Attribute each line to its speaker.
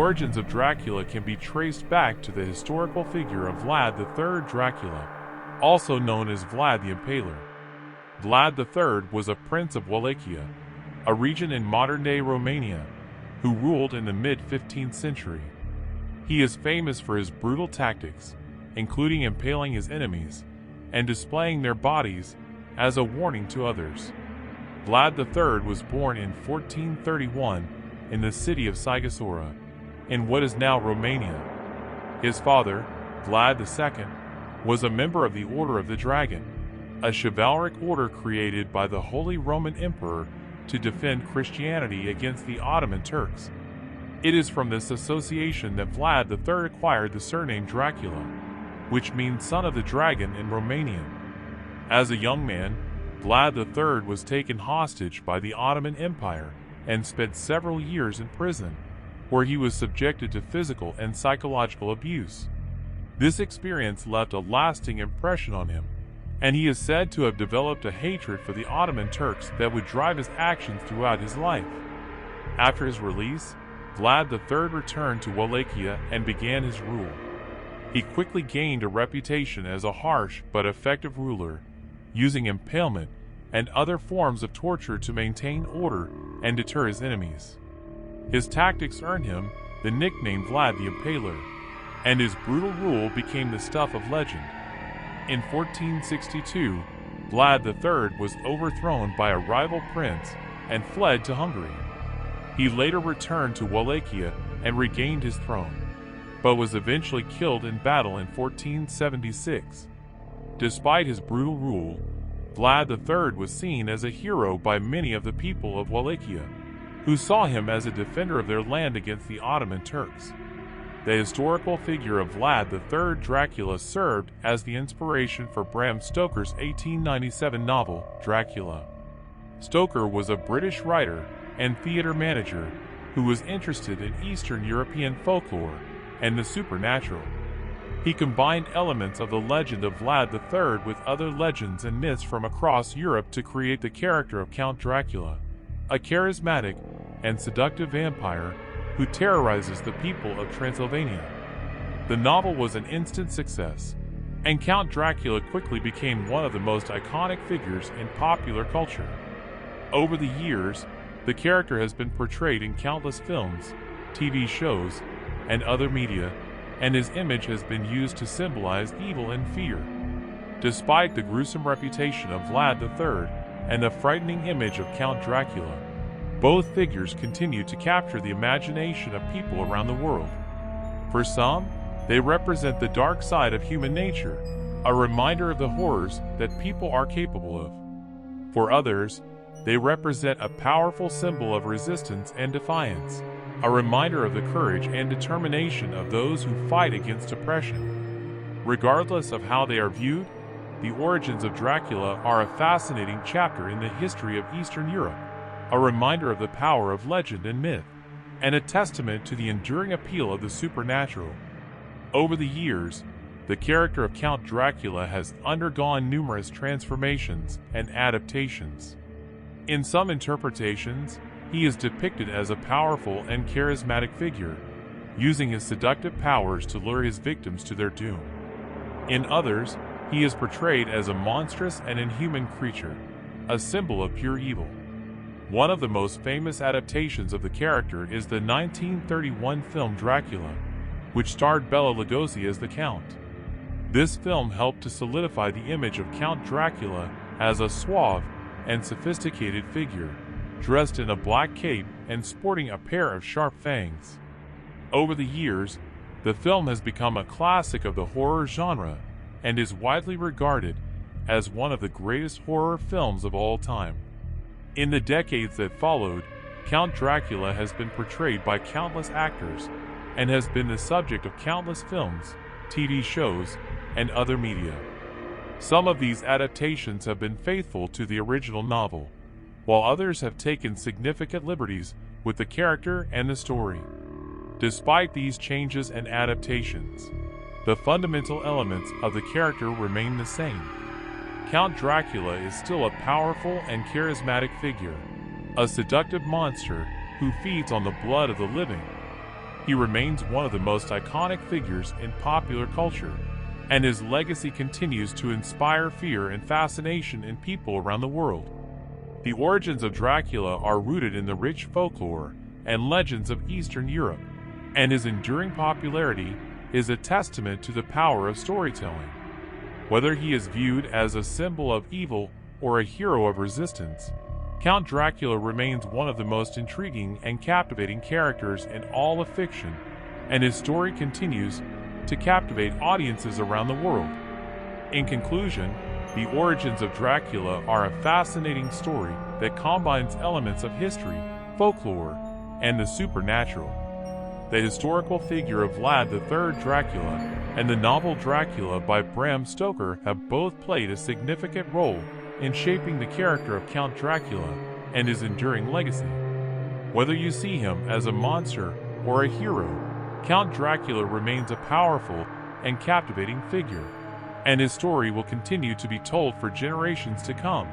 Speaker 1: origins of Dracula can be traced back to the historical figure of Vlad III Dracula, also known as Vlad the Impaler. Vlad III was a prince of Wallachia, a region in modern-day Romania, who ruled in the mid-15th century. He is famous for his brutal tactics, including impaling his enemies and displaying their bodies as a warning to others. Vlad III was born in 1431 in the city of Sighisoara, in what is now Romania. His father, Vlad II, was a member of the Order of the Dragon, a chivalric order created by the Holy Roman Emperor to defend Christianity against the Ottoman Turks. It is from this association that Vlad III acquired the surname Dracula, which means son of the dragon in Romanian. As a young man, Vlad III was taken hostage by the Ottoman Empire and spent several years in prison, where he was subjected to physical and psychological abuse. This experience left a lasting impression on him, and he is said to have developed a hatred for the Ottoman Turks that would drive his actions throughout his life. After his release, Vlad III returned to Wallachia and began his rule. He quickly gained a reputation as a harsh but effective ruler, using impalement and other forms of torture to maintain order and deter his enemies. His tactics earned him the nickname Vlad the Impaler, and his brutal rule became the stuff of legend. In 1462, Vlad III was overthrown by a rival prince and fled to Hungary. He later returned to Wallachia and regained his throne, but was eventually killed in battle in 1476. Despite his brutal rule, Vlad III was seen as a hero by many of the people of Wallachia, who saw him as a defender of their land against the Ottoman Turks. The historical figure of Vlad III Dracula served as the inspiration for Bram Stoker's 1897 novel, Dracula. Stoker was a British writer and theater manager who was interested in Eastern European folklore and the supernatural. He combined elements of the legend of Vlad III with other legends and myths from across Europe to create the character of Count Dracula, a charismatic and seductive vampire who terrorizes the people of Transylvania. The novel was an instant success, and Count Dracula quickly became one of the most iconic figures in popular culture. Over the years, the character has been portrayed in countless films, TV shows, and other media, and his image has been used to symbolize evil and fear. Despite the gruesome reputation of Vlad III and the frightening image of Count Dracula, both figures continue to capture the imagination of people around the world. For some, they represent the dark side of human nature, a reminder of the horrors that people are capable of. For others, they represent a powerful symbol of resistance and defiance, a reminder of the courage and determination of those who fight against oppression. Regardless of how they are viewed, the origins of Dracula are a fascinating chapter in the history of Eastern Europe, a reminder of the power of legend and myth, and a testament to the enduring appeal of the supernatural. Over the years, the character of Count Dracula has undergone numerous transformations and adaptations. In some interpretations, he is depicted as a powerful and charismatic figure, using his seductive powers to lure his victims to their doom. In others, he is portrayed as a monstrous and inhuman creature, a symbol of pure evil. One of the most famous adaptations of the character is the 1931 film Dracula, which starred Bela Lugosi as the Count. This film helped to solidify the image of Count Dracula as a suave and sophisticated figure, dressed in a black cape and sporting a pair of sharp fangs. Over the years, the film has become a classic of the horror genre and is widely regarded as one of the greatest horror films of all time. In the decades that followed, Count Dracula has been portrayed by countless actors and has been the subject of countless films, TV shows, and other media. Some of these adaptations have been faithful to the original novel, while others have taken significant liberties with the character and the story. Despite these changes and adaptations, the fundamental elements of the character remain the same. Count Dracula is still a powerful and charismatic figure, a seductive monster who feeds on the blood of the living. He remains one of the most iconic figures in popular culture, and his legacy continues to inspire fear and fascination in people around the world. The origins of Dracula are rooted in the rich folklore and legends of Eastern Europe, and his enduring popularity is a testament to the power of storytelling. Whether he is viewed as a symbol of evil or a hero of resistance, Count Dracula remains one of the most intriguing and captivating characters in all of fiction, and his story continues to captivate audiences around the world. In conclusion, the origins of Dracula are a fascinating story that combines elements of history, folklore, and the supernatural. The historical figure of Vlad III Dracula and the novel Dracula by Bram Stoker have both played a significant role in shaping the character of Count Dracula and his enduring legacy. Whether you see him as a monster or a hero, Count Dracula remains a powerful and captivating figure, and his story will continue to be told for generations to come.